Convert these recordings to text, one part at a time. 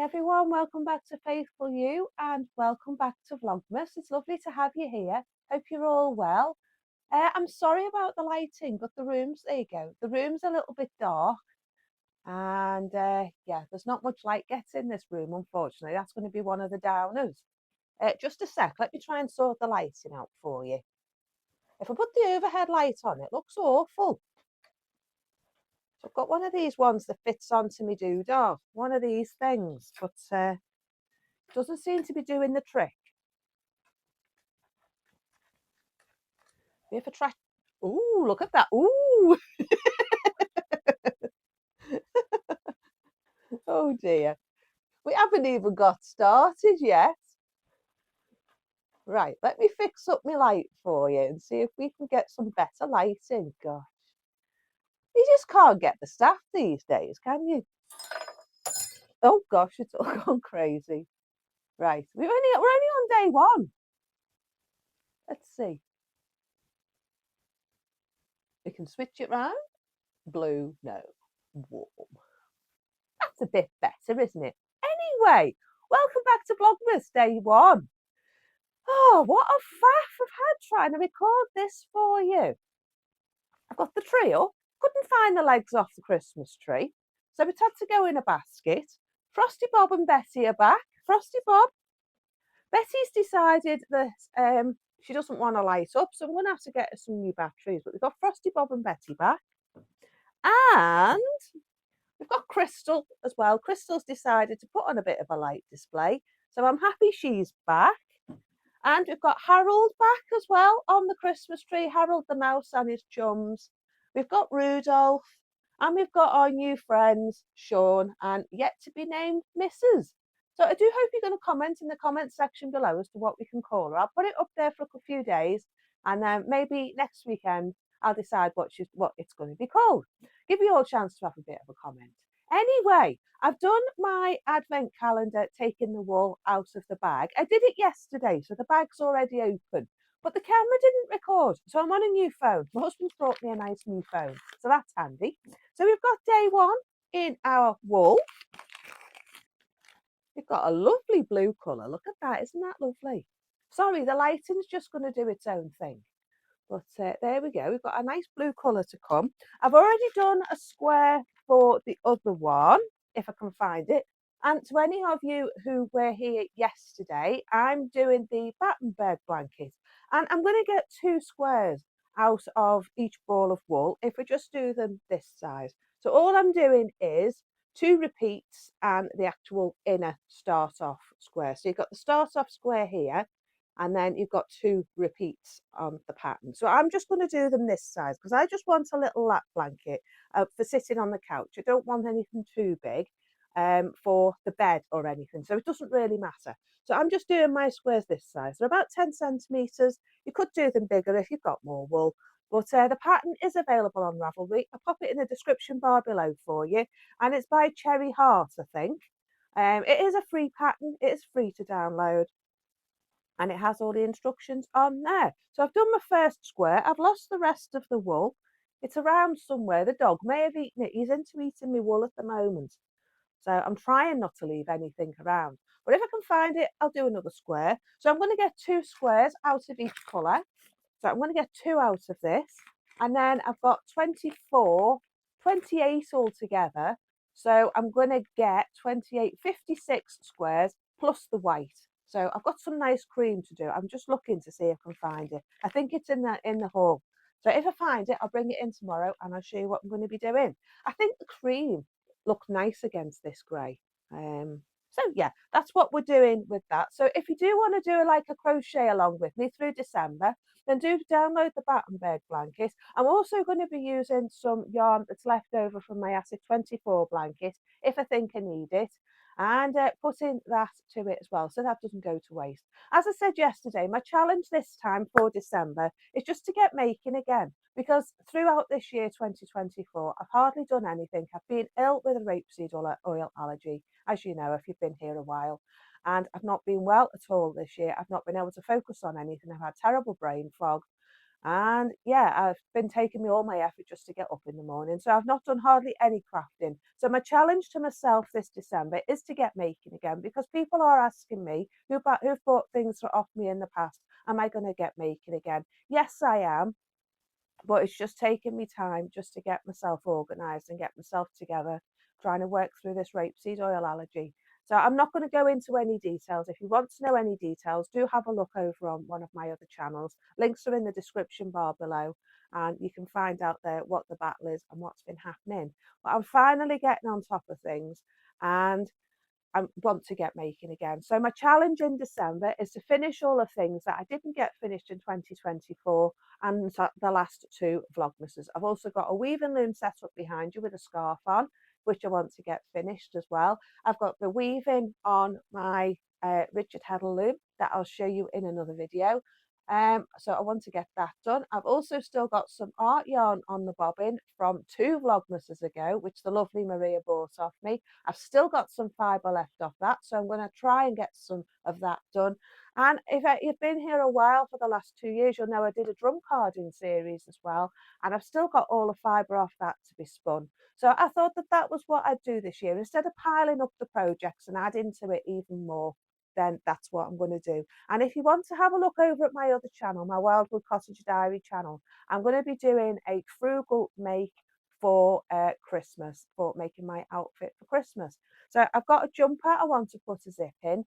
Everyone, welcome back to Faithful You and welcome back to Vlogmas. It's lovely to have you here. Hope you're all well. I'm sorry about the lighting, but there you go. The room's a little bit dark and yeah, there's not much light gets in this room, unfortunately. That's going to be one of the downers. Just a sec, let me try and sort the lighting out for you. If I put the overhead light on, it looks awful. So I've got one of these ones that fits onto my doodah, one of these things, but doesn't seem to be doing the trick. If I try, ooh, look at that! Ooh, oh dear, we haven't even got started yet. Right, let me fix up my light for you and see if we can get some better lighting. Gosh, you just can't get the staff these days, can you? Oh gosh, it's all gone crazy. Right, we're only on day one. Let's see. We can switch it round. Blue, no, warm. That's a bit better, isn't it? Anyway, welcome back to Vlogmas Day 1. Oh, what a faff I've had trying to record this for you. I've got the tree up, couldn't find the legs off the Christmas tree, so it had to go in a basket. Frosty Bob and Betty are back. Frosty Bob, Betty's decided that she doesn't want to light up, so I'm going to have to get her some new batteries. But we've got Frosty Bob and Betty back. And we've got Crystal as well. Crystal's decided to put on a bit of a light display, so I'm happy she's back. And we've got Harold back as well on the Christmas tree, Harold the mouse and his chums. We've got Rudolph, and we've got our new friends, Sean, and yet to be named Mrs. So I do hope you're going to comment in the comment section below as to what we can call her. I'll put it up there for a few days, and then maybe next weekend I'll decide what it's going to be called. Give you all a chance to have a bit of a comment. Anyway, I've done my advent calendar, taking the wool out of the bag. I did it yesterday, so the bag's already open, but the camera didn't record, so I'm on a new phone. My husband's brought me a nice new phone, so that's handy. So we've got day 1 in our wool. We've got a lovely blue colour. Look at that, isn't that lovely? Sorry, the lighting's just going to do its own thing. But there we go. We've got a nice blue colour to come. I've already done a square for the other one, if I can find it. And to any of you who were here yesterday, I'm doing the Battenburg Blanket. And I'm going to get 2 squares out of each ball of wool if we just do them this size. So all I'm doing is 2 repeats and the actual inner start-off square. So you've got the start-off square here, and then you've got 2 repeats on the pattern. So I'm just going to do them this size because I just want a little lap blanket for sitting on the couch. I don't want anything too big for the bed or anything, so it doesn't really matter. So I'm just doing my squares this size. They're about 10 centimetres. You could do them bigger if you've got more wool, but the pattern is available on Ravelry. I'll pop it in the description bar below for you, and it's by Cherry Heart, I think. It is a free pattern. It is free to download, and it has all the instructions on there. So I've done my first square. I've lost the rest of the wool. It's around somewhere. The dog may have eaten it. He's into eating my wool at the moment. So I'm trying not to leave anything around. But if I can find it, I'll do another square. So I'm going to get 2 squares out of each colour. So I'm going to get 2 out of this. And then I've got 24, 28 altogether. So I'm going to get 28, 56 squares plus the white. So I've got some nice cream to do. I'm just looking to see if I can find it. I think it's in the haul. So if I find it, I'll bring it in tomorrow and I'll show you what I'm going to be doing. I think the cream looked nice against this grey. So yeah, that's what we're doing with that. So if you do want to do like a crochet along with me through December, then do download the Battenburg Blanket. I'm also going to be using some yarn that's left over from my Acid 24 blanket if I think I need it, and putting that to it as well, so that doesn't go to waste. As I said yesterday, my challenge this time for December is just to get making again, because throughout this year 2024 I've hardly done anything. I've been ill with a rapeseed oil allergy, as you know if you've been here a while, and I've not been well at all this year. I've not been able to focus on anything. I've had terrible brain fog, And yeah, I've been taking me all my effort just to get up in the morning. So I've not done hardly any crafting. So my challenge to myself this December is to get making again, because people are asking me who've bought things off me in the past, am I going to get making again? Yes, I am. But it's just taking me time just to get myself organised and get myself together, trying to work through this rapeseed oil allergy. So I'm not going to go into any details. If you want to know any details, do have a look over on one of my other channels. Links are in the description bar below, and you can find out there what the battle is and what's been happening. But I'm finally getting on top of things, and I want to get making again. So my challenge in December is to finish all the things that I didn't get finished in 2024 and the last two Vlogmases. I've also got a weaving loom set up behind you with a scarf on, which I want to get finished as well. I've got the weaving on my Richard Heddle loom that I'll show you in another video. So I want to get that done. I've also still got some art yarn on the bobbin from 2 Vlogmases ago, which the lovely Maria bought off me. I've still got some fibre left off that, so I'm going to try and get some of that done. And if you've been here a while for the last 2 years, you'll know I did a drum carding series as well, and I've still got all the fibre off that to be spun. So I thought that that was what I'd do this year. Instead of piling up the projects and add into it even more, then that's what I'm going to do. And if you want to have a look over at my other channel, my Wildwood Cottage Diary channel, I'm going to be doing a frugal make for Christmas, for making my outfit for Christmas. So I've got a jumper I want to put a zip in,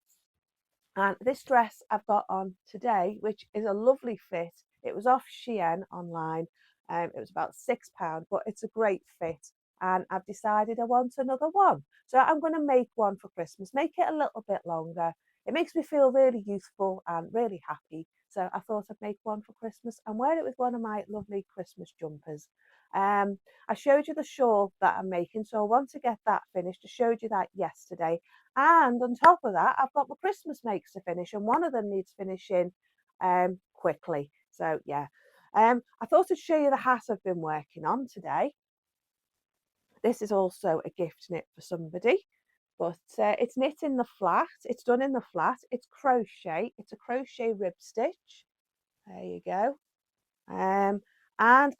and this dress I've got on today, which is a lovely fit. It was off Shein online. It was about £6, but it's a great fit. And I've decided I want another one. So I'm going to make one for Christmas, make it a little bit longer. It makes me feel really youthful and really happy. So I thought I'd make one for Christmas and wear it with one of my lovely Christmas jumpers. I showed you the shawl that I'm making, so I want to get that finished. I showed you that yesterday. And on top of that, I've got my Christmas makes to finish, and one of them needs finishing quickly. So yeah, I thought I'd show you the hat I've been working on today. This is also a gift knit for somebody, but it's knit in the flat. It's done in the flat. It's crochet. It's a crochet rib stitch. There you go. And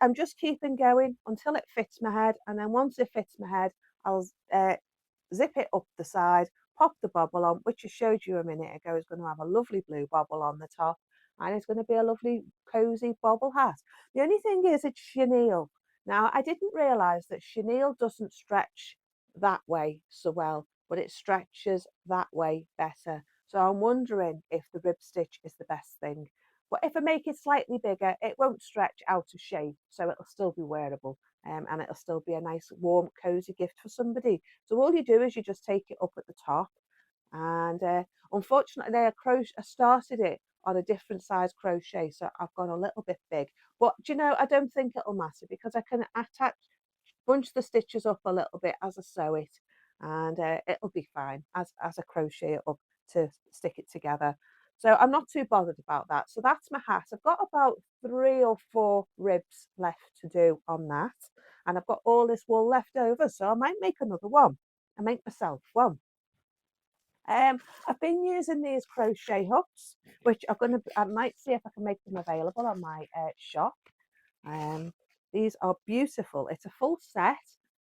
I'm just keeping going until it fits my head, and then once it fits my head, I'll zip it up the side, pop the bobble on, which I showed you a minute ago is going to have a lovely blue bobble on the top, and it's going to be a lovely cozy bobble hat. The only thing is it's chenille. Now, I didn't realise that chenille doesn't stretch that way so well, but it stretches that way better. So I'm wondering if the rib stitch is the best thing. But if I make it slightly bigger, it won't stretch out of shape, so it'll still be wearable, and it'll still be a nice, warm, cozy gift for somebody. So all you do is you just take it up at the top, and unfortunately, I started it on a different size crochet, so I've gone a little bit big. But do you know, I don't think it'll matter because I can bunch the stitches up a little bit as I sew it, and it'll be fine as I crochet it up to stick it together. So I'm not too bothered about that. So that's my hat. I've got about 3 or 4 ribs left to do on that, and I've got all this wool left over, so I might make another one. I make myself one. I've been using these crochet hooks, which I might see if I can make them available on my shop. These are beautiful. It's a full set.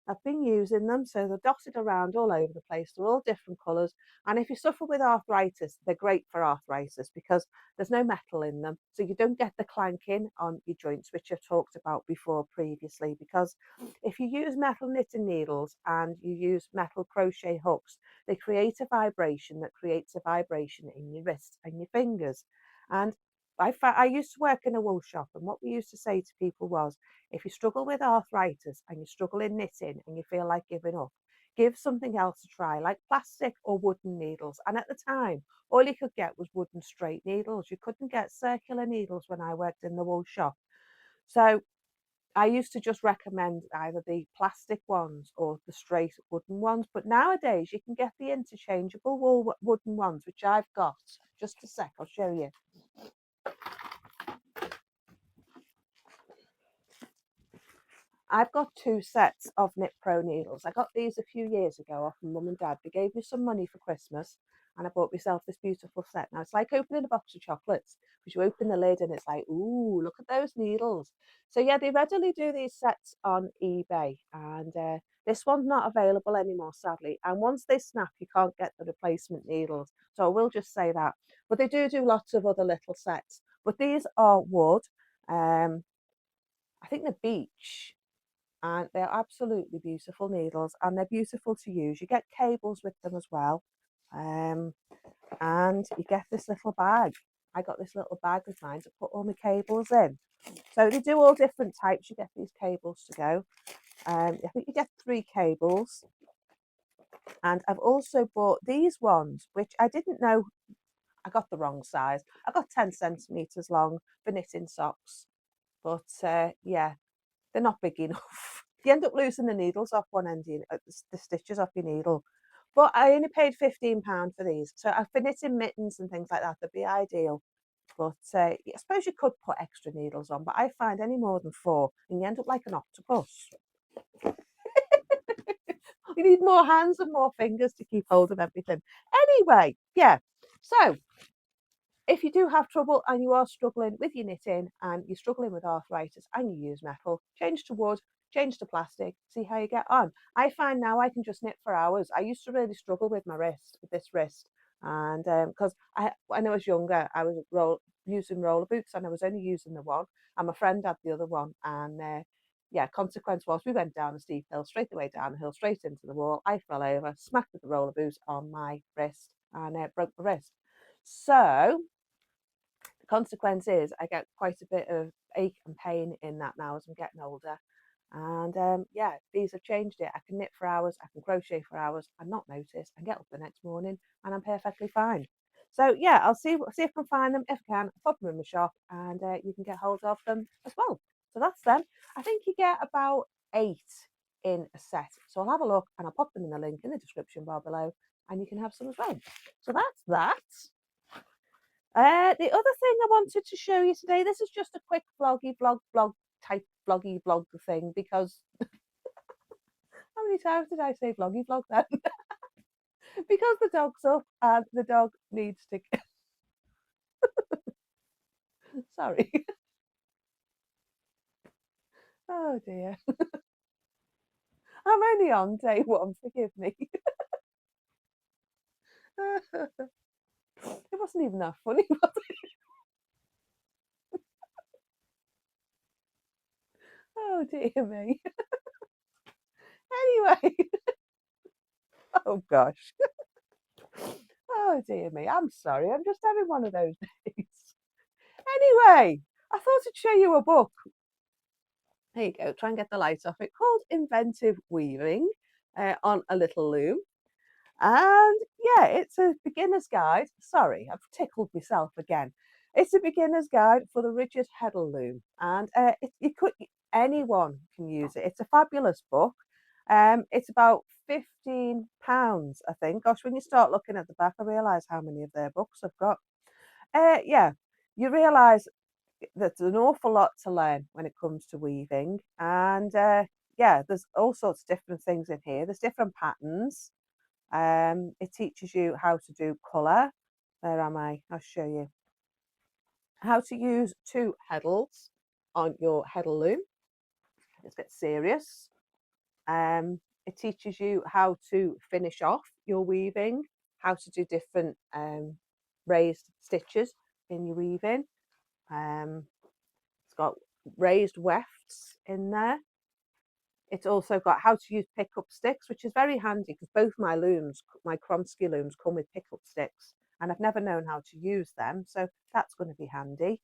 I've been using them, so they're dotted around all over the place. They're all different colours. And if you suffer with arthritis, they're great for arthritis because there's no metal in them. So you don't get the clanking on your joints, which I've talked about before previously. Because if you use metal knitting needles and you use metal crochet hooks, they create a vibration that creates a vibration in your wrists and your fingers. And I used to work in a wool shop, and what we used to say to people was, if you struggle with arthritis and you struggle in knitting and you feel like giving up, give something else a try, like plastic or wooden needles. And at the time, all you could get was wooden straight needles. You couldn't get circular needles when I worked in the wool shop. So I used to just recommend either the plastic ones or the straight wooden ones. But nowadays, you can get the interchangeable wooden ones, which I've got. Just a sec, I'll show you. I've got 2 sets of Knit Pro needles. I got these a few years ago off from Mum and Dad. They gave me some money for Christmas, and I bought myself this beautiful set. Now it's like opening a box of chocolates, because you open the lid and it's like, ooh, look at those needles. So yeah, they readily do these sets on eBay, and this one's not available anymore, sadly. And once they snap, you can't get the replacement needles. So I will just say that. But they do lots of other little sets. But these are wood. I think they're beech, and they're absolutely beautiful needles, and they're beautiful to use. You get cables with them as well, and you get this little bag. I got this little bag with mine to put all my cables in. So they do all different types. You get these cables to go. I think you get 3 cables, and I've also bought these ones, which I didn't know. I got the wrong size. I got 10 centimeters long for knitting socks, but yeah, they're not big enough. You end up losing the needles off one end, the stitches off your needle. But I only paid £15 for these. So for knitting mittens and things like that, they'd be ideal. But I suppose you could put extra needles on, but I find any more than 4 and you end up like an octopus. You need more hands and more fingers to keep hold of everything. Anyway, yeah. So if you do have trouble and you are struggling with your knitting and you're struggling with arthritis and you use metal, change to wood, change to plastic, see how you get on. I find now I can just knit for hours. I used to really struggle with my wrist, with this wrist. And because when I was younger, I was using roller boots and I was only using the one. And my friend had the other one. And yeah, consequence was we went down a steep hill, straight away down the hill, straight into the wall. I fell over, smacked with the roller boot on my wrist, and broke the wrist. So the consequence is I get quite a bit of ache and pain in that now as I'm getting older. And yeah, these have changed it. I can knit for hours, I can crochet for hours and not notice, and get up the next morning and I'm perfectly fine. So yeah, I'll see if I can find them. If I can, I'll pop them in the shop, and you can get hold of them as well. So that's them. I think you get about 8 in a set. So I'll have a look and I'll pop them in the link in the description bar below, and you can have some as well. So that's that. The other thing I wanted to show you today, this is just a quick vlog type vloggy vlog thing, because how many times did I say vloggy vlog then? Because the dog's up and the dog needs to. Sorry. Oh dear. I'm only on day 1, forgive me. It wasn't even that funny, was it? Oh dear me. Anyway. Oh gosh. Oh dear me. I'm sorry. I'm just having one of those days. Anyway, I thought I'd show you a book. There you go. Try and get the light off it. Called Inventive Weaving, on a little loom. And yeah, it's a beginner's guide. Sorry, I've tickled myself again. It's a beginner's guide for the rigid heddle loom, and anyone can use it. It's a fabulous book. It's about £15, I think. Gosh, when you start looking at the back, I realise how many of their books I've got. Yeah, you realise there's an awful lot to learn when it comes to weaving, and yeah, there's all sorts of different things in here. There's different patterns. It teaches you how to do colour. Where am I? I'll show you. How to use 2 heddles on your heddle loom. Let's get serious. It teaches you how to finish off your weaving, how to do different raised stitches in your weaving. It's got raised wefts in there. It's also got how to use pickup sticks, which is very handy because both my looms, my Kronsky looms, come with pickup sticks, and I've never known how to use them, so that's going to be handy.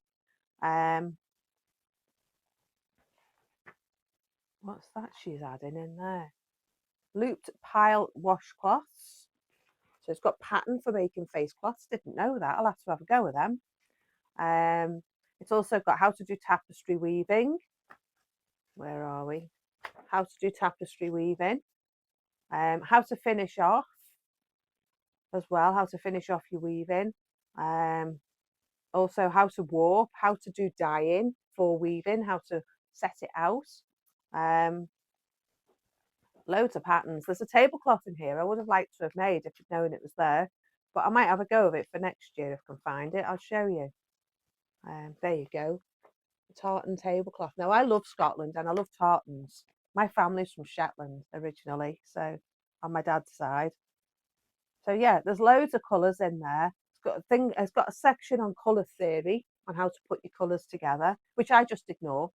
What's that she's adding in there? Looped pile washcloths. So it's got pattern for making face cloths. Didn't know that. I'll have to have a go with them. It's also got how to do tapestry weaving. Where are we? How to do tapestry weaving. How to finish off as well, how to finish off your weaving. Also how to warp, how to do dyeing for weaving, how to set it out. Loads of patterns. There's a tablecloth in here I would have liked to have made if you'd known it was there, but but I might have a go of it for next year if I can find it. I'll show you. There you go, the tartan tablecloth. Now I love Scotland and I love tartans. My family's from Shetland originally, so on my dad's side. So yeah, there's loads of colours in there. It's got a section on colour theory on how to put your colours together, which I just ignore.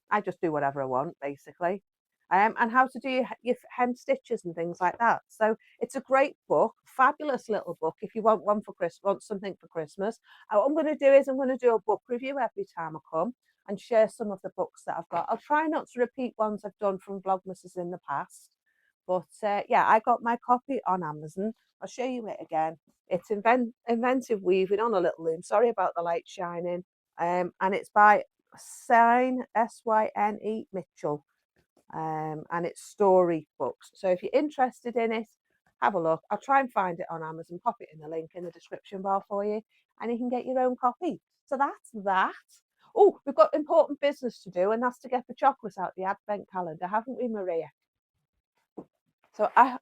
I just do whatever I want, basically. And how to do your hem stitches and things like that. So it's a great book, fabulous little book. If you want one for Christmas, want something for Christmas, what I'm going to do is I'm going to do a book review every time I come and share some of the books that I've got. I'll try not to repeat ones I've done from Vlogmases in the past. But yeah, I got my copy on Amazon. I'll show you it again. It's inventive weaving on a little loom. Sorry about the light shining. And it's by Syne Mitchell. And it's story books. So if you're interested in it, have a look. I'll try and find it on Amazon, pop it in the link in the description bar for you, and you can get your own copy. So that's that. Oh, we've got important business to do, and that's to get the chocolates out the advent calendar, haven't we, Maria? So I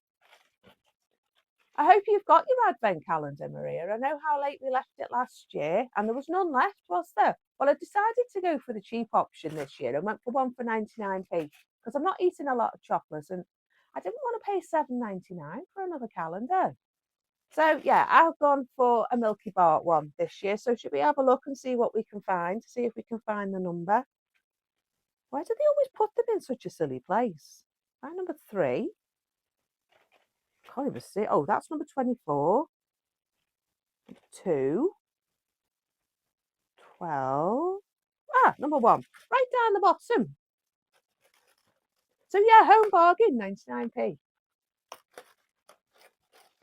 hope you've got your advent calendar, Maria. I know how late we left it last year, and there was none left, was there? Well, I decided to go for the cheap option this year and went for one for 99p because I'm not eating a lot of chocolates and I didn't want to pay £7.99 for another calendar. So yeah, I've gone for a Milky Bar one this year. So should we have a look and see what we can find? See if we can find the number. Why do they always put them in such a silly place? Line number 3. Can't even see. Oh, that's number 24. 2. 12. Number 1. Right down the bottom. So yeah, home bargain, 99p.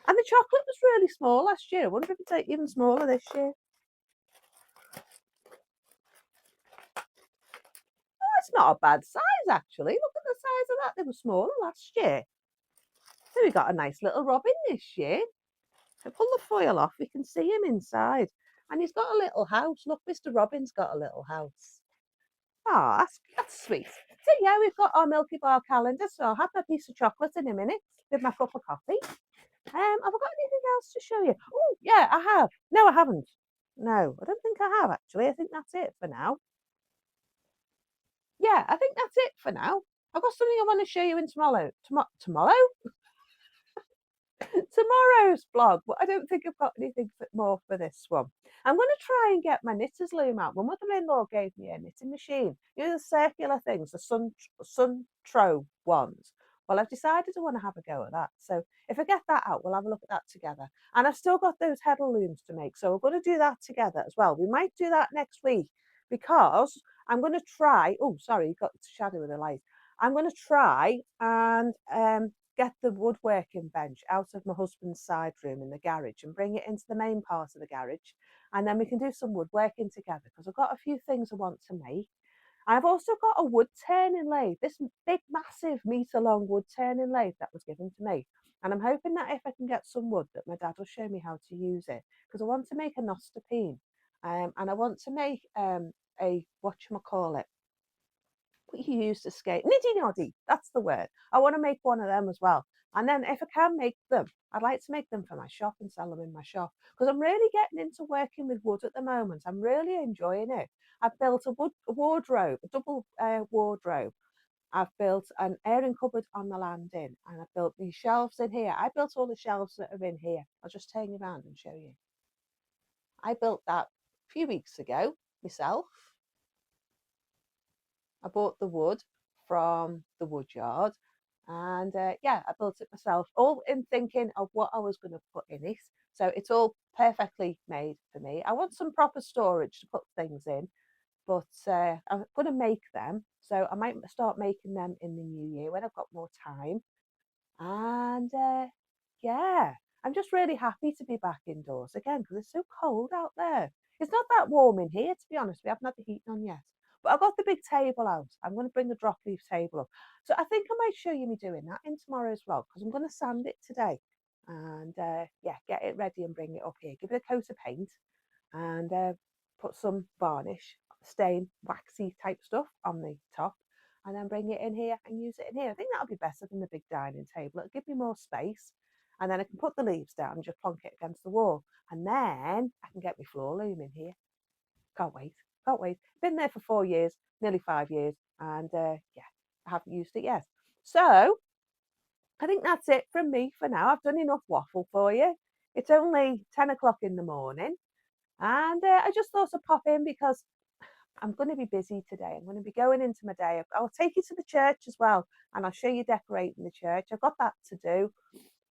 And the chocolate was really small last year. I wonder if it's even smaller this year. Oh, it's not a bad size, actually. Look at the size of that. They were smaller last year. So we got a nice little robin this year. So pull the foil off, we can see him inside. And he's got a little house. Look, Mr. Robin's got a little house. Oh, that's sweet. So yeah, we've got our Milky Bar calendar. So I'll have my piece of chocolate in a minute with my cup of coffee. Have I got anything else to show you? Oh, yeah, I have. No, I haven't. No, I don't think I have, actually. I think that's it for now. Yeah, I think that's it for now. I've got something I want to show you in tomorrow. Tomorrow? Tomorrow's vlog, but I don't think I've got anything more for this one. I'm going to try and get my knitter's loom out. My mother-in-law gave me a knitting machine. You know, the circular things, the Suntro ones. Well, I've decided I want to have a go at that. So if I get that out, we'll have a look at that together. And I've still got those heddle looms to make. So we're going to do that together as well. We might do that next week because I'm going to try. Oh, sorry, you've got the shadow of the light. I'm going to try and get the woodworking bench out of my husband's side room in the garage and bring it into the main part of the garage. And then we can do some woodworking together because I've got a few things I want to make. I've also got a wood turning lathe, this big, massive metre-long wood turning lathe that was given to me. And I'm hoping that if I can get some wood, that my dad will show me how to use it because I want to make a nostopine. And I want to make a, whatchamacallit, what you use to skate, niddy noddy, that's the word. I want to make one of them as well. And then if I can make them, I'd like to make them for my shop and sell them in my shop because I'm really getting into working with wood at the moment. I'm really enjoying it. I've built a wardrobe, a double wardrobe. I've built an airing cupboard on the landing and I've built these shelves in here. I built all the shelves that are in here. I'll just turn you around and show you. I built that a few weeks ago myself. I bought the wood from the wood yard and yeah, I built it myself, all in thinking of what I was going to put in it. So it's all perfectly made for me. I want some proper storage to put things in, but I'm going to make them. So I might start making them in the new year when I've got more time. And yeah, I'm just really happy to be back indoors again because it's so cold out there. It's not that warm in here, to be honest. We haven't had the heating on yet. But I've got the big table out. I'm going to bring the drop leaf table up. So I think I might show you me doing that in tomorrow's vlog because I'm going to sand it today. And yeah, get it ready and bring it up here. Give it a coat of paint and put some varnish, stain, waxy type stuff on the top. And then bring it in here and use it in here. I think that'll be better than the big dining table. It'll give me more space. and then I can put the leaves down and just plonk it against the wall, and then I can get my floor loom in here. Can't wait, can't wait. Been there for 4 years, nearly 5 years, and yeah, I haven't used it yet. So I think that's it from me for now. I've done enough waffle for you. It's only 10 o'clock in the morning, and I just thought I'd pop in because I'm going to be busy today. I'm going to be going into my day. I'll take you to the church as well, and I'll show you decorating the church. I've got that to do.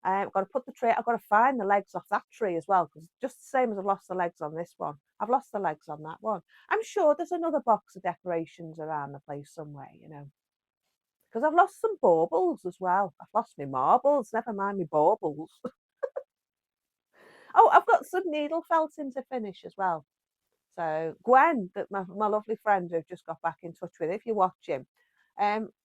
I've got to put the tree. I've got to find the legs off that tree as well, because just the same as I've lost the legs on this one, I've lost the legs on that one. I'm sure there's another box of decorations around the place somewhere, you know, because I've lost some baubles as well. I've lost my marbles. Never mind my baubles. Oh, I've got some needle felting to finish as well. So Gwen, that my lovely friend who I've just got back in touch with, if you're watching,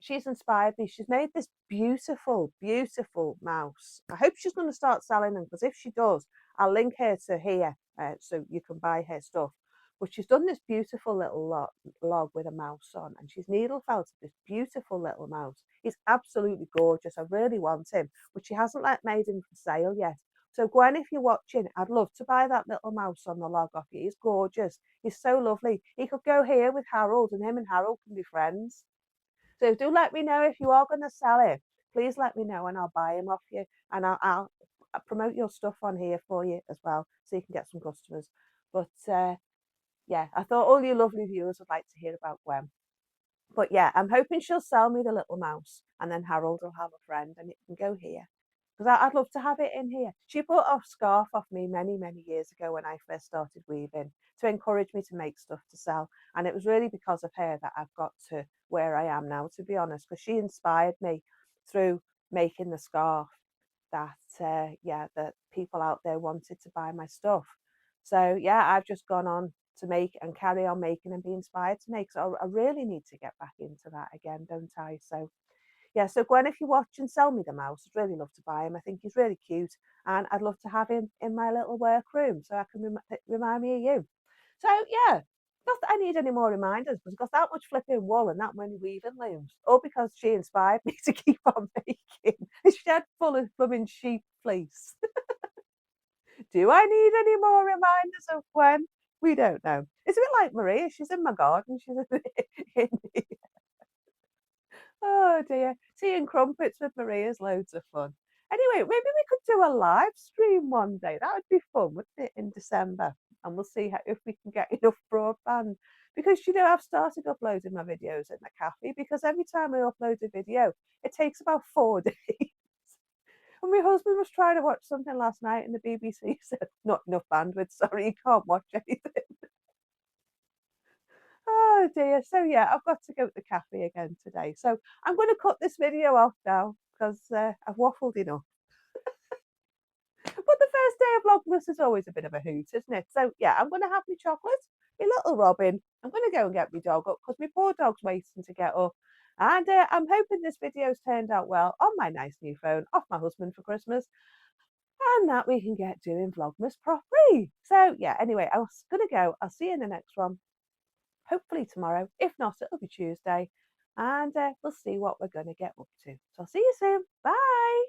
she's inspired me. She's made this beautiful, beautiful mouse. I hope she's going to start selling them, because if she does, I'll link her to here so you can buy her stuff. But she's done this beautiful little log with a mouse on, and she's needle felted this beautiful little mouse. He's absolutely gorgeous. I really want him, but she hasn't made him for sale yet. So Gwen, if you're watching, I'd love to buy that little mouse on the log off you. He's gorgeous. He's so lovely. He could go here with Harold, and him and Harold can be friends. So do let me know if you are going to sell it. Please let me know, and I'll buy him off you, and I'll promote your stuff on here for you as well, so you can get some customers. But yeah, I thought all you lovely viewers would like to hear about Gwen. But yeah, I'm hoping she'll sell me the little mouse, and then Harold will have a friend, and it can go here. Because I'd love to have it in here. She bought a scarf off me many, many years ago when I first started weaving, to encourage me to make stuff to sell. And it was really because of her that I've got to where I am now, to be honest, because she inspired me through making the scarf that, yeah, that people out there wanted to buy my stuff. So yeah, I've just gone on to make and carry on making and be inspired to make. So I really need to get back into that again, don't I? So yeah, so Gwen, if you watch and sell me the mouse, I'd really love to buy him. I think he's really cute, and I'd love to have him in my little workroom so I can remind me of you. So yeah, not that I need any more reminders, because I've got that much flipping wool and that many weaving looms, all because she inspired me to keep on making a shed full of blooming sheep fleece. Do I need any more reminders of Gwen? We don't know. It's a bit like Maria. She's in my garden. She's in Oh dear. Tea and crumpets with Maria's loads of fun. Anyway, maybe we could do a live stream one day. That would be fun, wouldn't it, in December? And we'll see if we can get enough broadband. Because, you know, I've started uploading my videos in the cafe, because every time I upload a video, it takes about 4 days. And my husband was trying to watch something last night, and the BBC said, not enough bandwidth, sorry, you can't watch anything. Oh dear. So yeah, I've got to go to the cafe again today. So I'm going to cut this video off now, because I've waffled enough. But the first day of Vlogmas is always a bit of a hoot, isn't it? So yeah, I'm going to have my chocolate, my little Robin. I'm going to go and get my dog up, because my poor dog's waiting to get up. And I'm hoping this video's turned out well on my nice new phone off my husband for Christmas, and that we can get doing Vlogmas properly. So yeah, anyway, I was going to go. I'll see you in the next one. Hopefully tomorrow. If not, it'll be Tuesday. And we'll see what we're going to get up to. So I'll see you soon. Bye.